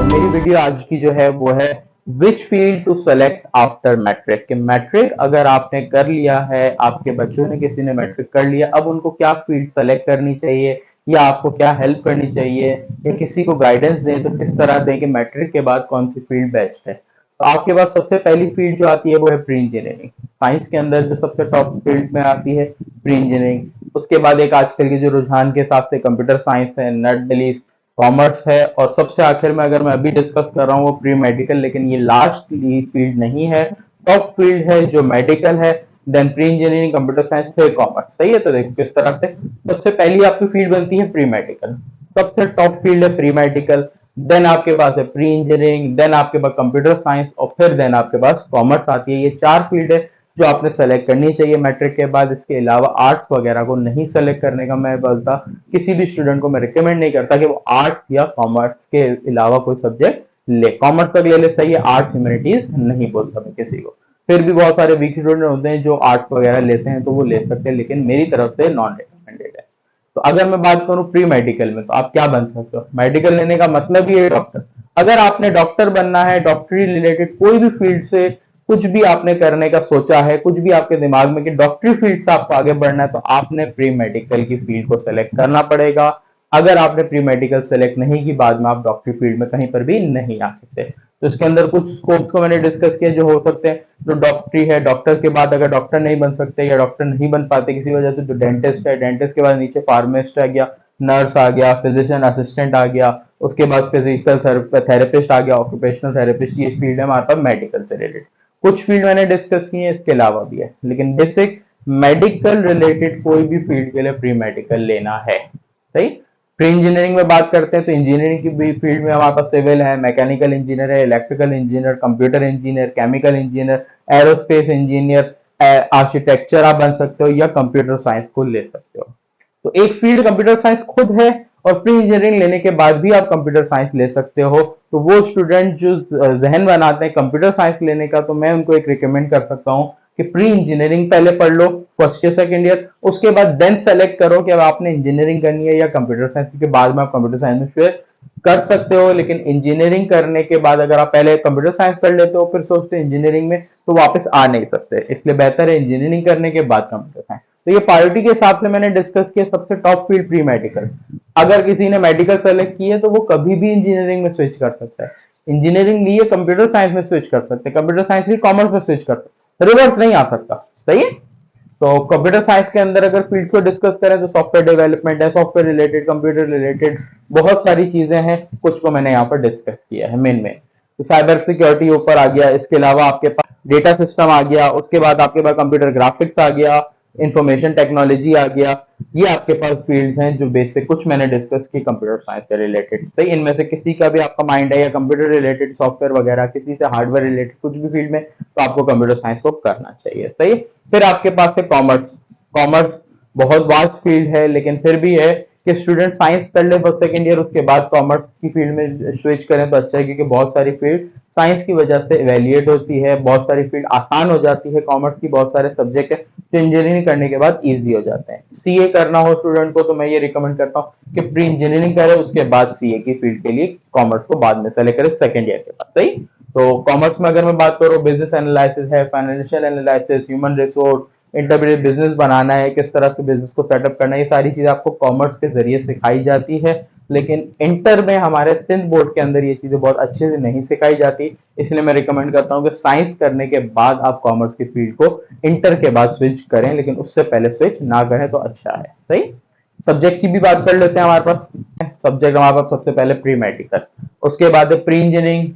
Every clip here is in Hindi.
मेरी वीडियो आज की जो है वो है which field to select after matric. कि मैट्रिक अगर आपने कर लिया है, आपके बच्चों ने किसी ने मैट्रिक कर लिया, अब उनको क्या फील्ड सेलेक्ट करनी चाहिए या आपको क्या हेल्प करनी चाहिए या किसी को गाइडेंस दें तो किस तरह दें कि मैट्रिक के बाद कौन सी फील्ड बेस्ट है। तो आपके पास सबसे पहली फील्ड जो आती है वो है प्री इंजीनियरिंग। साइंस के अंदर जो सबसे टॉप फील्ड में आती है प्री इंजीनियरिंग। उसके बाद एक आजकल के जो रुझान के हिसाब से कंप्यूटर साइंस है, नट डिलीज कॉमर्स है, और सबसे आखिर में अगर मैं अभी डिस्कस कर रहा हूँ वो प्री मेडिकल, लेकिन ये लास्ट फील्ड नहीं है, टॉप फील्ड है जो मेडिकल है, then pre engineering, computer science, फिर कॉमर्स। सही है। तो देखो किस तरह से सबसे पहली आपकी फील्ड बनती है प्री मेडिकल, सबसे टॉप फील्ड है प्री मेडिकल, देन आपके पास है प्री इंजीनियरिंग, देन आपके पास कंप्यूटर साइंस, और फिर देन आपके पास कॉमर्स आती है। ये चार फील्ड है जो आपने सेलेक्ट करनी चाहिए मैट्रिक के बाद। इसके अलावा आर्ट्स वगैरह को नहीं सेलेक्ट करने का मैं बोलता, किसी भी स्टूडेंट को मैं रिकमेंड नहीं करता कि वो आर्ट्स या कॉमर्स के अलावा कोई सब्जेक्ट ले। कॉमर्स तक ले ले सही है, आर्ट्स ह्यूमैनिटीज नहीं बोलता मैं किसी को। फिर भी बहुत सारे वीक स्टूडेंट होते हैं जो आर्ट्स वगैरह लेते हैं तो वो ले सकते हैं, लेकिन मेरी तरफ से नॉन रिकमेंडेड है। तो अगर मैं बात करूं प्री मेडिकल में, तो आप क्या बन सकते हो। मेडिकल लेने का मतलब ही है डॉक्टर। अगर आपने डॉक्टर बनना है, डॉक्टरी रिलेटेड कोई भी फील्ड से कुछ भी आपने करने का सोचा है, कुछ भी आपके दिमाग में कि डॉक्टरी फील्ड से आपको आगे बढ़ना है, तो आपने प्री मेडिकल की फील्ड को सेलेक्ट करना पड़ेगा। अगर आपने प्री मेडिकल सेलेक्ट नहीं की, बाद में आप डॉक्टरी फील्ड में कहीं पर भी नहीं आ सकते। तो इसके अंदर कुछ स्कोप्स को मैंने डिस्कस किया जो हो सकते हैं। जो डॉक्टरी है, डॉक्टर के बाद अगर डॉक्टर नहीं बन सकते या डॉक्टर नहीं बन पाते किसी वजह से, तो डेंटिस्ट है, डेंटिस्ट के बाद नीचे फार्मासिस्ट आ गया, नर्स आ गया, फिजिशियन असिस्टेंट आ गया, उसके बाद फिजिकल थेरेपिस्ट आ गया, ऑक्यूपेशनल थेरेपिस्ट। ये फील्ड है हमारे पास मेडिकल से रिलेटेड। कुछ फील्ड मैंने डिस्कस की है, इसके अलावा भी है, लेकिन बेसिक मेडिकल रिलेटेड कोई भी फील्ड के लिए प्री मेडिकल लेना है। सही। प्री इंजीनियरिंग में बात करते हैं तो इंजीनियरिंग की भी फील्ड में हमारे पास सिविल है, मैकेनिकल इंजीनियर है, electrical engineer, computer engineer, chemical engineer, aerospace engineer, architecture आप बन सकते हो, या कंप्यूटर साइंस को ले सकते हो। तो एक फील्ड कंप्यूटर साइंस खुद है, और प्री इंजीनियरिंग लेने के बाद भी आप कंप्यूटर साइंस ले सकते हो। तो वो स्टूडेंट जो जहन बनाते हैं कंप्यूटर साइंस लेने का, तो मैं उनको एक रिकमेंड कर सकता हूँ कि प्री इंजीनियरिंग पहले पढ़ लो, फर्स्ट ईयर सेकंड ईयर, उसके बाद देन सेलेक्ट करो कि अब आपने इंजीनियरिंग करनी है या कंप्यूटर साइंस, क्योंकि बाद में आप कंप्यूटर साइंस में फिर कर सकते हो। लेकिन इंजीनियरिंग करने के बाद अगर आप पहले कंप्यूटर साइंस कर लेते हो फिर सोचते हो इंजीनियरिंग में, तो वापस आ नहीं सकते। इसलिए बेहतर है इंजीनियरिंग करने के बाद कंप्यूटर साइंस। तो ये प्रायोरिटी के हिसाब से मैंने डिस्कस किया। सबसे टॉप फील्ड प्री मेडिकल। अगर किसी ने मेडिकल सेलेक्ट की है तो वो कभी भी इंजीनियरिंग में स्विच कर सकता है। इंजीनियरिंग ली है, कंप्यूटर साइंस में स्विच कर सकते हैं, कंप्यूटर साइंस ली कॉमर्स में स्विच कर सकते, रिवर्स नहीं आ सकता। सही है। तो कंप्यूटर साइंस के अंदर अगर फील्ड को डिस्कस करें तो सॉफ्टवेयर डेवलपमेंट है, सॉफ्टवेयर रिलेटेड, कंप्यूटर रिलेटेड बहुत सारी चीजें हैं। कुछ को मैंने यहाँ पर डिस्कस किया है मेन में। तो साइबर सिक्योरिटी ऊपर आ गया, इसके अलावा आपके पास डेटा सिस्टम आ गया, उसके बाद आपके पास कंप्यूटर ग्राफिक्स आ गया, इंफॉर्मेशन टेक्नोलॉजी आ गया। ये आपके पास फील्ड्स हैं जो बेसिक कुछ मैंने डिस्कस की कंप्यूटर साइंस से रिलेटेड। सही। इनमें से किसी का भी आपका माइंड है या कंप्यूटर रिलेटेड, सॉफ्टवेयर वगैरह, किसी से हार्डवेयर रिलेटेड कुछ भी फील्ड में, तो आपको कंप्यूटर साइंस को करना चाहिए। सही। फिर आपके पास है कॉमर्स। कॉमर्स बहुत वास्ट फील्ड है, लेकिन फिर भी है कि स्टूडेंट साइंस कर ले फर्स्ट सेकंड ईयर, उसके बाद कॉमर्स की फील्ड में स्विच करें तो अच्छा है, क्योंकि बहुत सारी फील्ड साइंस की वजह से इवेल्युएट होती है, बहुत सारी फील्ड आसान हो जाती है। कॉमर्स की बहुत सारे सब्जेक्ट है जो इंजीनियरिंग करने के बाद इजी हो जाते हैं। सीए करना हो स्टूडेंट को तो मैं ये रिकमेंड करता हूँ कि प्री इंजीनियरिंग करे, उसके बाद सीए की फील्ड के लिए कॉमर्स को बाद में सेलेक्ट करे सेकंड ईयर के बाद। सही। तो कॉमर्स में अगर मैं बात करूँ, बिजनेस एनालिसिस है, financial analysis, human resource, intermediate business बनाना है, किस तरह से बिजनेस को सेटअप करना है, ये सारी चीजें आपको कॉमर्स के जरिए सिखाई जाती है। लेकिन इंटर में हमारे सिंध बोर्ड के अंदर ये चीजें बहुत अच्छे से नहीं सिखाई जाती। इसलिए मैं रिकमेंड करता हूँ कि साइंस करने के बाद आप कॉमर्स की फील्ड को इंटर के बाद स्विच करें, लेकिन उससे पहले स्विच ना करें तो अच्छा है। सही। सब्जेक्ट की भी बात कर लेते हैं। हमारे पास सब्जेक्ट हमारे पास सबसे पहले प्री मेडिकल, उसके बाद प्री इंजीनियरिंग,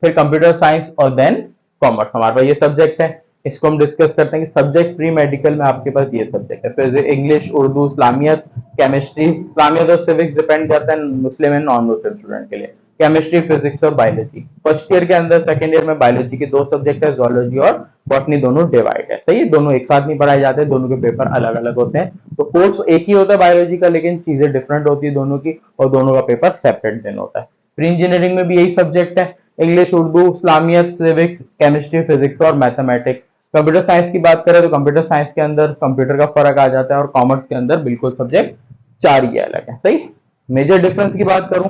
फिर कंप्यूटर साइंस, और देन कॉमर्स। हमारे पास ये सब्जेक्ट है। इसको हम डिस्कस करते हैं कि सब्जेक्ट प्री मेडिकल में आपके पास ये सब्जेक्ट है। फिर इंग्लिश, उर्दू, इस्लामियत, केमिस्ट्री। इस्लामियत और सिविक्स डिपेंड करता है Muslim and non Muslim student के लिए। केमिस्ट्री, फिजिक्स और बायोलॉजी। फर्स्ट ईयर के अंदर सेकंड ईयर में बायोलॉजी के दो सब्जेक्ट है, जोलॉजी और बॉटनी, दोनों डिवाइड है। सही है। दोनों एक साथ नहीं पढ़ाए जाते, दोनों के पेपर अलग अलग होते हैं। तो कोर्स एक ही होता है बायोलॉजी का, लेकिन चीजें डिफरेंट होती है दोनों की, और दोनों का पेपर सेपरेट दिन होता है। प्री इंजीनियरिंग में भी यही सब्जेक्ट है, इंग्लिश, उर्दू, इस्लामियत, सिविक्स, केमिस्ट्री, फिजिक्स और मैथमेटिक्स। कंप्यूटर साइंस की बात करें तो कंप्यूटर साइंस के अंदर कंप्यूटर का फर्क आ जाता है, और कॉमर्स के अंदर बिल्कुल सब्जेक्ट चार ही अलग है। सही। मेजर डिफरेंस की बात करूं,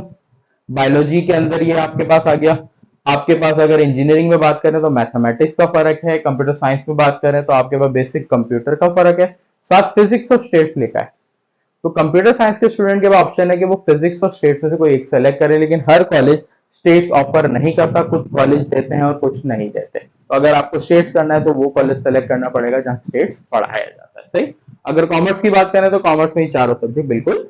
बायोलॉजी के अंदर ये आपके पास आ गया। आपके पास अगर इंजीनियरिंग में बात करें तो मैथमेटिक्स का फर्क है, कंप्यूटर साइंस में बात करें तो आपके पास बेसिक कंप्यूटर का फर्क है, साथ फिजिक्स और स्टेट्स लिखा है। तो कंप्यूटर साइंस के स्टूडेंट के पास ऑप्शन है कि वो फिजिक्स और स्टेट्स में से कोई एक सेलेक्ट करे, लेकिन हर कॉलेज स्टेट्स ऑफर नहीं करता, कुछ कॉलेज देते हैं और कुछ नहीं देते। तो अगर आपको स्टेट्स करना है तो वो कॉलेज सेलेक्ट करना पड़ेगा जहां स्टेट्स पढ़ाया जाता है। सही। अगर कॉमर्स की बात करें तो कॉमर्स में ही चारों सब्जेक्ट बिल्कुल